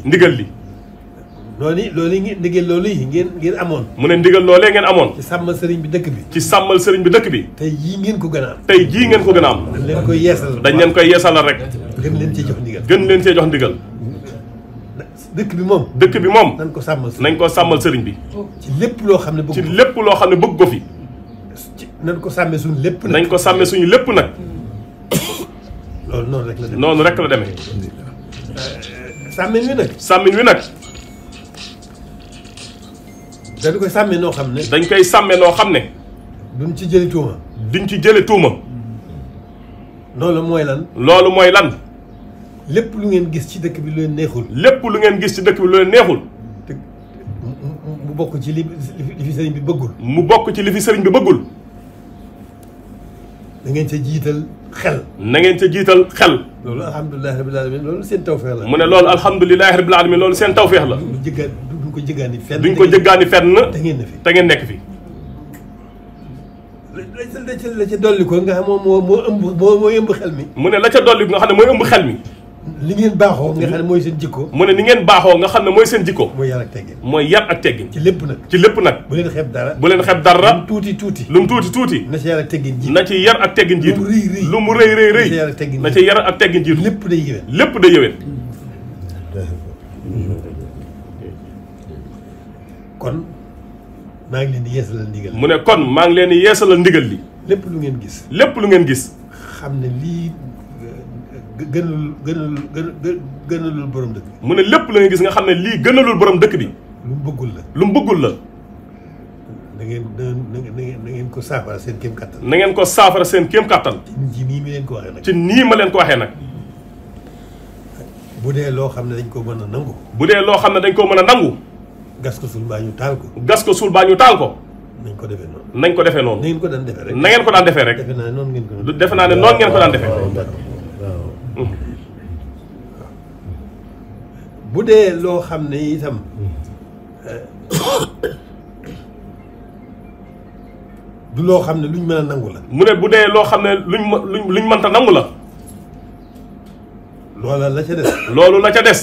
ndigal li ndigal loolu yi ngeen amoon. mu ne ndigal loolee ngeen amoon. ci sàmmal sëriñ bi dëkk bi. ci sàmmal sëriñ bi dëkk bi. tey jii ngeen ko gën a am. tey jii ngeen ko gën a am. dañ leen koy yeesalal. dañ leen koy yeesalal rek. gën leen cee jox ndigal. gën leen cee jox ndigal. dëkk bi moom. dëkk bi moom. nañ ko sàmmal sëriñ bi nañ ko sàmmal sëriñ bi. ci lépp loo xam ne bëgg ci lépp loo xam ne bëgg ko fi. nañ ko sàmmee suñu lépp nag. nañ ko sàmmee suñu lépp nag. loolu noonu rek la demee. noonu rek la demee. sàmmin wi nag. sàmmin wi nag. dañ koy sàmmee noo xam ne. dañ koy sàmmee noo xam ne. duñ ci jëli tuuma. duñ ci jële tuuma. loolu mooy lan. loolu mooy lan. lépp lu ngeen gis ci dëkk bi lu leen neexul. lépp lu ngeen gis ci dëkk bi lu leen neexul. te mu bokk ci li fi sëriñ bi bëggul. mu bokk ci li fi sëriñ bi bëggul. da ngeen ca jiital xel. na ngeen ca jiital xel. loolu alhamdulilah rabil alamin loolu seen tawfeex la. mu ne loolu alhamdulilah rabil alamin loolu seen tawfeex la. duñ ko jëggaani fenn. duñ ko jëggaani fenn. te ngeen ne fi te ngeen nekk fi. la ca dolli ko nga xam moo ëmb xel mi. mu ne la ca dolli nga xam ne mooy ëmb xel mi. li ngeen baaxoo nga xam ne mooy seen jikko. mu ne ni ngeen baaxoo nga xam ne mooy seen jikko. mooy yar ak teggin. mooy yar ak teggin. ci lépp nag. ci lépp nag. bu leen xeeb dara. bu leen xeeb dara. lu mu tuuti tuuti. lu mu tuuti tuuti. na ci yar ak teggin jiitu. na ci yar ak teggin jiitu. lu mu rëy rëy. lu mu rëy rëy rëy. na ci yar ak teggin jiitu. lépp day yéwén. lépp day yéwén. kon maa ngi leen di yeesalal ndigal. mu ne kon maa ngi leen di yeesalal ndigal li. lépp lu ngeen gis. lépp lu ngeen gis. xam ne lii gënalul borom dëkk bi. mu ne lépp lu ngeen gis nga xam ne lii gënalul borom dëkk bi. lu mu bëggul la. lu mu bëggul la. na ngeen ko saafara seen kéem kattan. na ngeen ko saafara seen kéem kattan. ci nii ma leen ko waxee nag. ci nii ma leen ko waxee nag. bu dee loo xam ne dañ ko mën a nangu. bu dee loo xam ne dañ ko mën a nangu. gas ko suul baa ñu taal ko. gas ko suul baa ñu taal ko. nañ ko defee noonu. nañ ko defee noonu. na ngeen ko daan defee rek. na ngeen ko daan defee rek. defe naa ne noonu ngeen ko. defe naa ne noonu ngeen ko daan defee. bu dee loo xam ne itam du loo xam ne luñ mën a nangu la. mu ne bu dee loo xam ne luñ mënta nangu la. loola la ca des. loolu la ca des.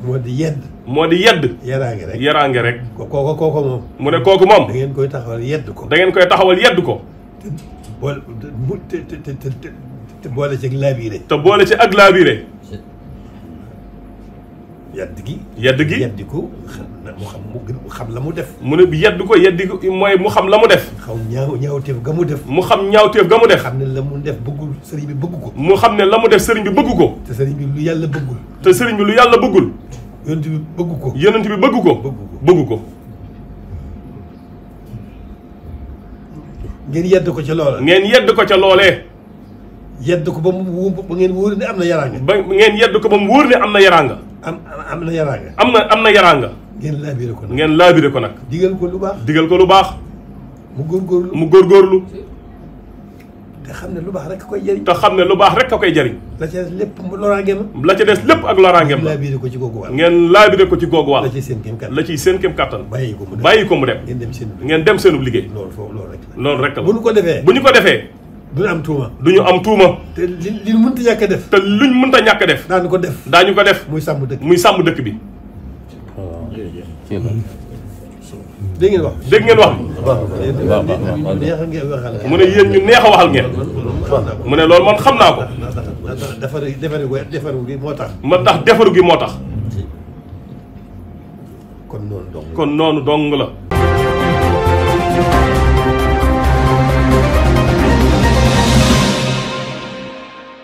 moo di yedd. moo di yedd. yaraange rek. yaraange rek. kooko moom. mu ne kooku moom. da ngeen koy taxawal yedd ko. da ngeen koy taxawal yedd ko. te boole ci ak laabiire. te boole ci ak laabiire. yedd gi. yedd gi yeddi ko mu xam la mu def. mu ne yedd ko yeddi ko mooy mu xam la mu def. xaw ñaawteef ga mu def. mu xam ñaawteef ga mu def. xam ne la mu def bëggul sëriñ bi bëgg ko. mu xam ne la mu def sëriñ bi bëgg ko. te sëriñ bi lu yàlla bëggul. te sëriñ bi lu yàlla bëggul. yonent bi bëgg ko. yonent bi bëgg ko. bëgg ko. ngeen yedd ko ca loola. ngeen yedd ko ca loolee. yedd ko ba ngeen wóor ne am na yaraanga. ba ngeen yedd ko ba mu wóor ne am na yaraanga. am na yaraanga. am na yaraanga. ngeen laabire ko nag. ngeen laabire ko nag. digal ko lu baax. digal ko lu baax. mu góorgóorlu. te xam ne lu baax rek koy jëriñ. te xam ne lu baax rek a koy jëriñ. la ca des lépp loraangeem. la ca des lépp ak loraangeem la. laabire ko ci googu wàll. ngeen laabire ko ci googu wàll. la ciy seen kéem kattan. la ciy seen kéem kattan. bàyyi ko mu dem. ngeen dem seenub liggéey. loolu rek la. bu ñu ko defee. duñu am tuuma. duñu am tuuma. te li mënta ñàkk a def. te luñ mënta ñàkk a def. daañu ko def. daañu ko def. muy sàmm dëkk bi. dégg ngeen wax. dégg ngeen wax. mu ne yéen ñu neex a waxal ngeen. mu ne loolu man xam naa ko. defaru gi moo tax. ndax defaru gi moo tax. kon noonu dong la.